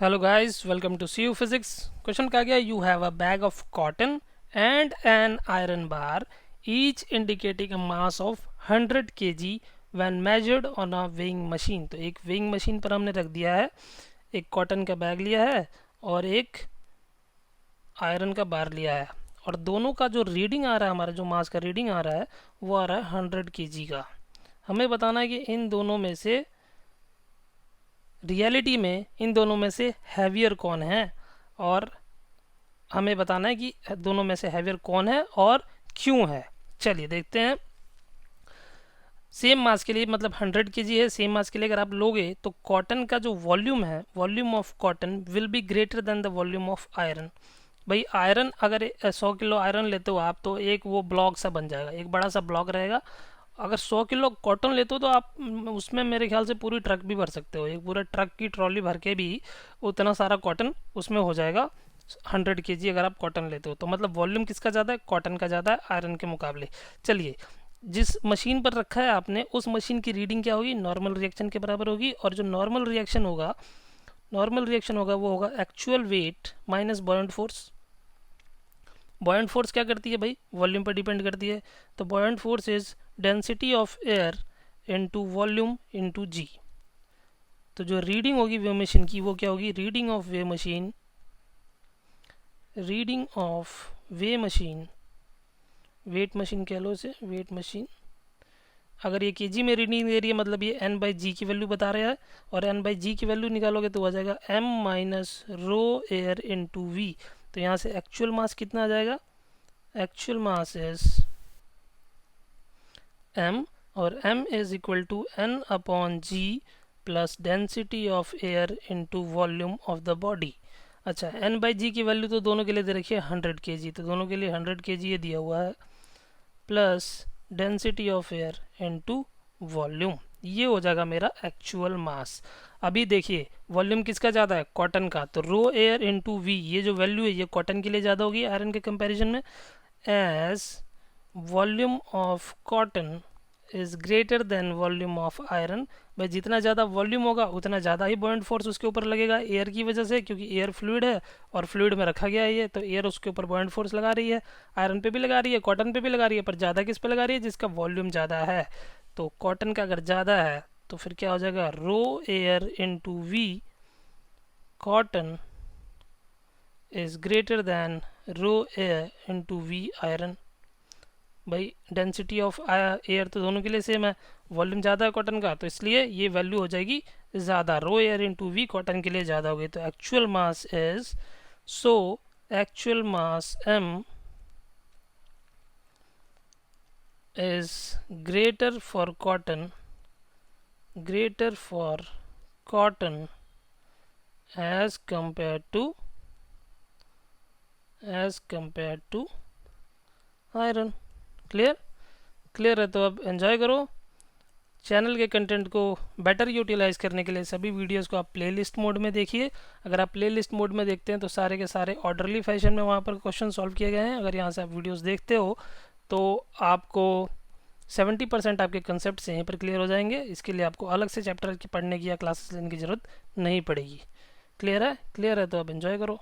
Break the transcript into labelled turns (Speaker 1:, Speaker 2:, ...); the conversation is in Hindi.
Speaker 1: Hello guys, welcome to C U physics. Question कहा गया, you have a bag of cotton and an iron bar each indicating a mass of 100 kg when measured on a weighing machine. तो एक वेइंग मशीन पर हमने रख दिया है, एक कॉटन का बैग लिया है और एक आयरन का बार लिया है, और दोनों का जो रीडिंग आ रहा है, हमारा जो मास का रीडिंग आ रहा है वो आ रहा है 100 kg का। हमें बताना है कि इन दोनों में से रियलिटी में इन दोनों में से हैवियर कौन है, और हमें बताना है कि दोनों में से हैवियर कौन है और क्यों है। चलिए देखते हैं। सेम मास के लिए, मतलब 100 kg है, सेम मास के लिए अगर आप लोगे तो कॉटन का जो वॉल्यूम है, volume of cotton will be greater than the volume of iron. भाई आयरन, अगर 100 किलो आयरन लेते हो आप तो एक वो ब्लॉक सा बन जाएगा, एक बड़ा सा ब्लॉक रहेगा। अगर 100 किलो कॉटन लेते हो तो आप उसमें मेरे ख्याल से पूरी ट्रक भी भर सकते हो, एक पूरा ट्रक की ट्रॉली भर के भी उतना सारा कॉटन उसमें हो जाएगा। 100 kg अगर आप कॉटन लेते हो तो मतलब वॉल्यूम किसका ज़्यादा है? कॉटन का ज़्यादा है आयरन के मुकाबले। चलिए, जिस मशीन पर रखा है आपने उस मशीन की रीडिंग क्या होगी? नॉर्मल रिएक्शन के बराबर होगी, और जो नॉर्मल रिएक्शन होगा वो होगा actual wait minus buoyant force. Buoyant force क्या करती है भाई? वॉल्यूम पर डिपेंड करती है। तो buoyant force is density of air into volume into G. तो जो रीडिंग होगी वेव मशीन की वो क्या होगी? Reading of wave machine, weight machine कह लो इसे, वेट मशीन। अगर ये केजी में रीडिंग दे रही है मतलब ये एन बाई जी की वैल्यू बता रहा है, और एन बाई जी की वैल्यू निकालोगे तो आ जाएगा m minus rho air into v. तो यहाँ से एक्चुअल मास कितना आ जाएगा? एक्चुअल मास इज m, और m is equal to n upon g plus density of air into volume of the body. अच्छा, n बाई जी की वैल्यू तो दोनों के लिए दे रखी है 100 kg, तो दोनों के लिए 100 kg ये दिया हुआ है, plus density of air into volume. ये हो जाएगा मेरा एक्चुअल मास। अभी देखिए, वॉल्यूम किसका ज़्यादा है? कॉटन का। तो रो एयर इनटू वी, ये जो वैल्यू है ये कॉटन के लिए ज़्यादा होगी आयरन के कंपैरिजन में, as volume of cotton is greater than volume of iron. भाई जितना ज़्यादा वॉल्यूम होगा उतना ज़्यादा ही बॉयंट फोर्स उसके ऊपर लगेगा एयर की वजह से, क्योंकि एयर फ्लूइड है और फ्लूइड में रखा गया है ये, तो एयर उसके ऊपर बॉयंट फोर्स लगा रही है। आयरन पे भी लगा रही है, कॉटन पे भी लगा रही है, पर ज़्यादा किस पे लगा रही है? जिसका वॉल्यूम ज़्यादा है। तो कॉटन का अगर ज़्यादा है तो फिर क्या हो जाएगा? Rho air into we cotton is greater than rho air into V iron. भाई डेंसिटी ऑफ एयर तो दोनों के लिए सेम है, वॉल्यूम ज़्यादा है कॉटन का, तो इसलिए ये वैल्यू हो जाएगी ज़्यादा, rho air into we cotton के लिए ज़्यादा होगी। तो actual mass is, so actual mass m is greater for cotton, as compare to iron. Clear है? तो अब एंजॉय करो। चैनल के कंटेंट को बेटर यूटिलाइज करने के लिए सभी वीडियोस को आप प्लेलिस्ट मोड में देखिए। अगर आप प्लेलिस्ट मोड में देखते हैं तो सारे के सारे ऑर्डरली फैशन में वहाँ पर क्वेश्चन सॉल्व किए गए हैं। अगर यहाँ से आप वीडियोस देखते हो तो आपको 70% आपके कंसेप्ट यहीं पर क्लियर हो जाएंगे। इसके लिए आपको अलग से चैप्टर की पढ़ने की या क्लासेस लेने की ज़रूरत नहीं पड़ेगी। क्लियर है? तो अब एंजॉय करो।